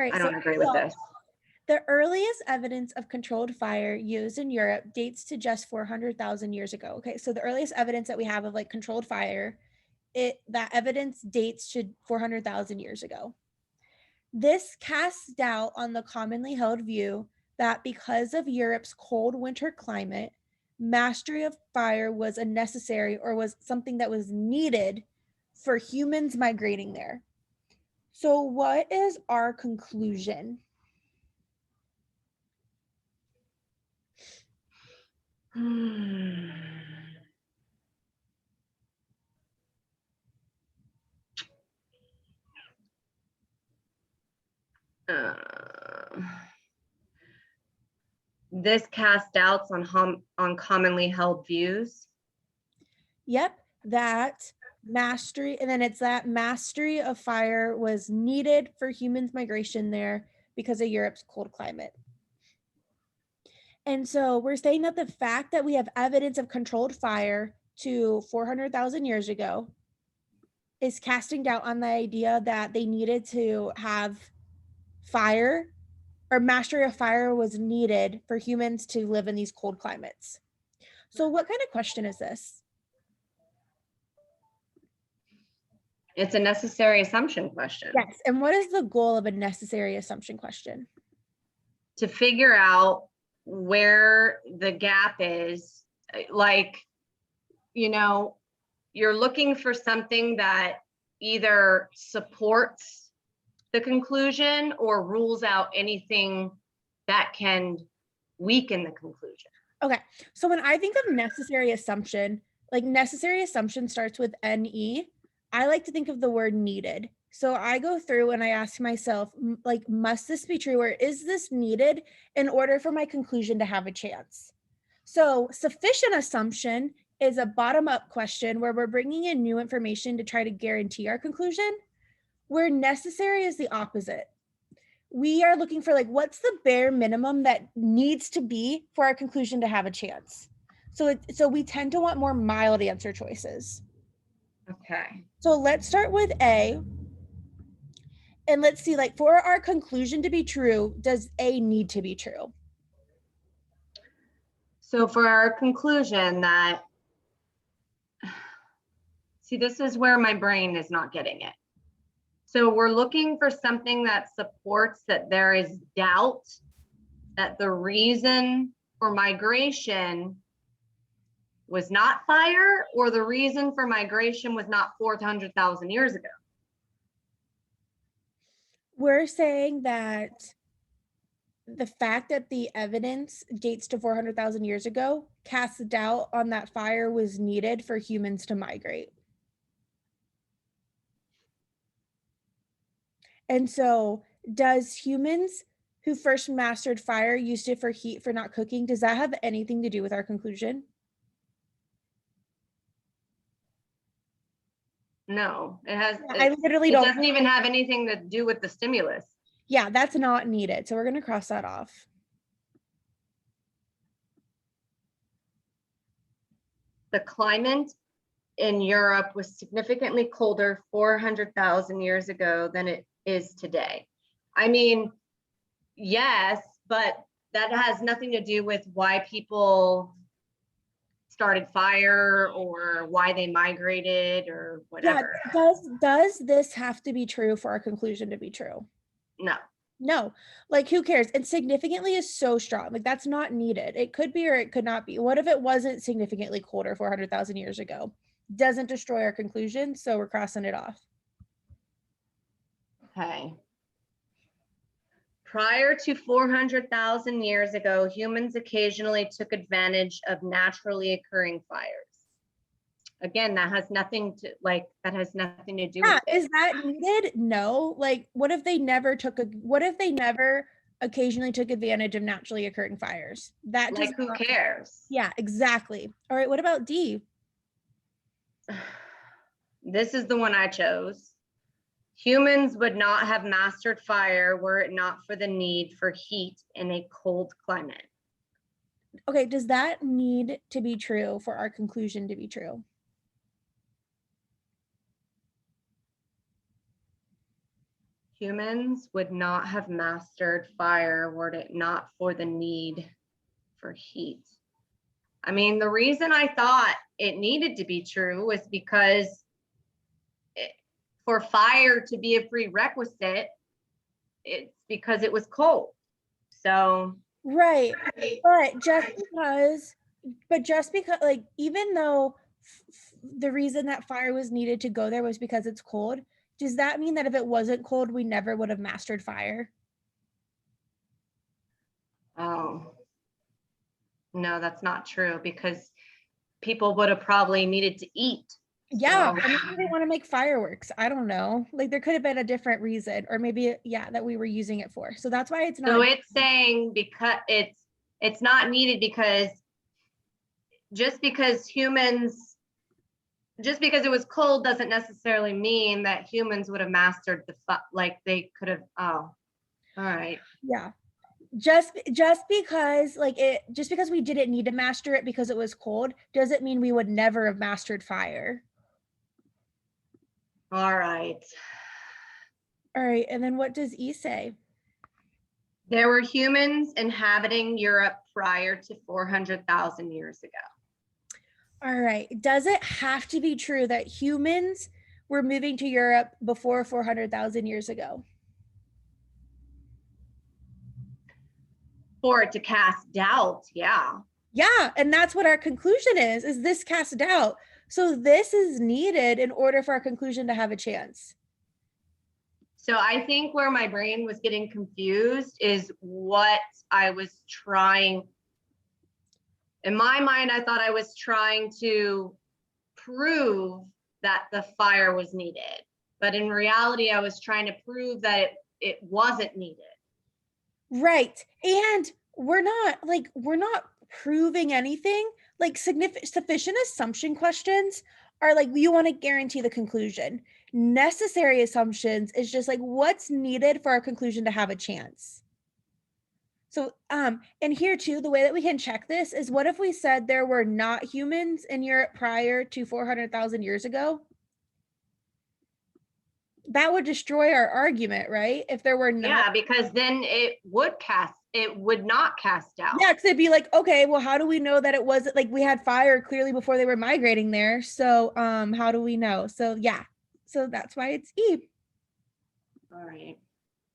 All right, I don't agree with this. The earliest evidence of controlled fire used in Europe dates to just 400,000 years ago. Okay, so the earliest evidence that we have of like controlled fire, that evidence dates to 400,000 years ago. This casts doubt on the commonly held view that because of Europe's cold winter climate, mastery of fire was a necessary or was something that was needed for humans migrating there. So what is our conclusion? This casts doubts on commonly held views. Yep, that mastery, and then it's that mastery of fire was needed for humans migration there because of Europe's cold climate. And so we're saying that the fact that we have evidence of controlled fire to 400,000 years ago is casting doubt on the idea that they needed to have fire, or mastery of fire was needed for humans to live in these cold climates. So what kind of question is this? It's a necessary assumption question. Yes, and what is the goal of a necessary assumption question? To figure out where the gap is, like, you're looking for something that either supports the conclusion or rules out anything that can weaken the conclusion. Okay, so when I think of necessary assumption, like necessary assumption starts with NE, I like to think of the word needed. So I go through and I ask myself, like, must this be true, or is this needed in order for my conclusion to have a chance? So sufficient assumption is a bottom-up question where we're bringing in new information to try to guarantee our conclusion, where necessary is the opposite. We are looking for, like, what's the bare minimum that needs to be for our conclusion to have a chance? So we tend to want more mild answer choices. Okay. So let's start with A. And let's see, like, for our conclusion to be true, does A need to be true? So for our conclusion that, see, this is where my brain is not getting it. So we're looking for something that supports that there is doubt that the reason for migration was not fire, or the reason for migration was not 400,000 years ago. We're saying that the fact that the evidence dates to 400,000 years ago casts doubt on that fire was needed for humans to migrate. And so does humans who first mastered fire used it for heat for not cooking, does that have anything to do with our conclusion? No, it has. I literally don't. It doesn't even have anything to do with the stimulus. Yeah, that's not needed. So we're going to cross that off. The climate in Europe was significantly colder 400,000 years ago than it is today. I mean, yes, but that has nothing to do with why people started fire or why they migrated or whatever. Yeah, does this have to be true for our conclusion to be true? No, like, who cares? And significantly is so strong, like, that's not needed. It could be or it could not be. What if it wasn't significantly colder 400,000 years ago? Doesn't destroy our conclusion, so we're crossing it off. Okay. Prior to 400,000 years ago, humans occasionally took advantage of naturally occurring fires. Again, that has nothing to do with it. Is that needed? No. Like, what if they never occasionally took advantage of naturally occurring fires? That like, who cares? Yeah, exactly. All right, what about D? This is the one I chose. Humans would not have mastered fire were it not for the need for heat in a cold climate. Okay, does that need to be true for our conclusion to be true? Humans would not have mastered fire were it not for the need for heat. I mean, the reason I thought it needed to be true was because for fire to be a prerequisite, it's because it was cold. So Right. But just because, like, even though the reason that fire was needed to go there was because it's cold, does that mean that if it wasn't cold, we never would have mastered fire? oh no, that's not true, because people would have probably needed to eat. Yeah, So or maybe they want to make fireworks. I don't know. Like there could have been a different reason, or maybe yeah, that we were using it for. So that's why it's not. so it's saying because it's not needed because just because humans just because it was cold doesn't necessarily mean that humans would have mastered like they could have. Oh, all right. Yeah. Just because just because we didn't need to master it because it was cold doesn't mean we would never have mastered fire. All right. All right, and then what does E say? There were humans inhabiting Europe prior to 400,000 years ago. All right, does it have to be true that humans were moving to Europe before 400,000 years ago? For it to cast doubt, yeah. Yeah, and that's what our conclusion is this cast doubt. So this is needed in order for our conclusion to have a chance. So I think where my brain was getting confused is what I was trying. In my mind, I thought I was trying to prove that the fire was needed. But in reality, I was trying to prove that it wasn't needed. Right. And we're not proving anything. Like sufficient assumption questions are like you want to guarantee the conclusion. Necessary assumptions is just like what's needed for our conclusion to have a chance. So and here too, the way that we can check this is what if we said there were not humans in Europe prior to 400,000 years ago? That would destroy our argument, right? If there were not. Yeah, because then it would not cast doubt. Yeah, because it'd be like, okay, well, how do we know that it wasn't like we had fire clearly before they were migrating there? So how do we know? So yeah. So that's why it's E. All right.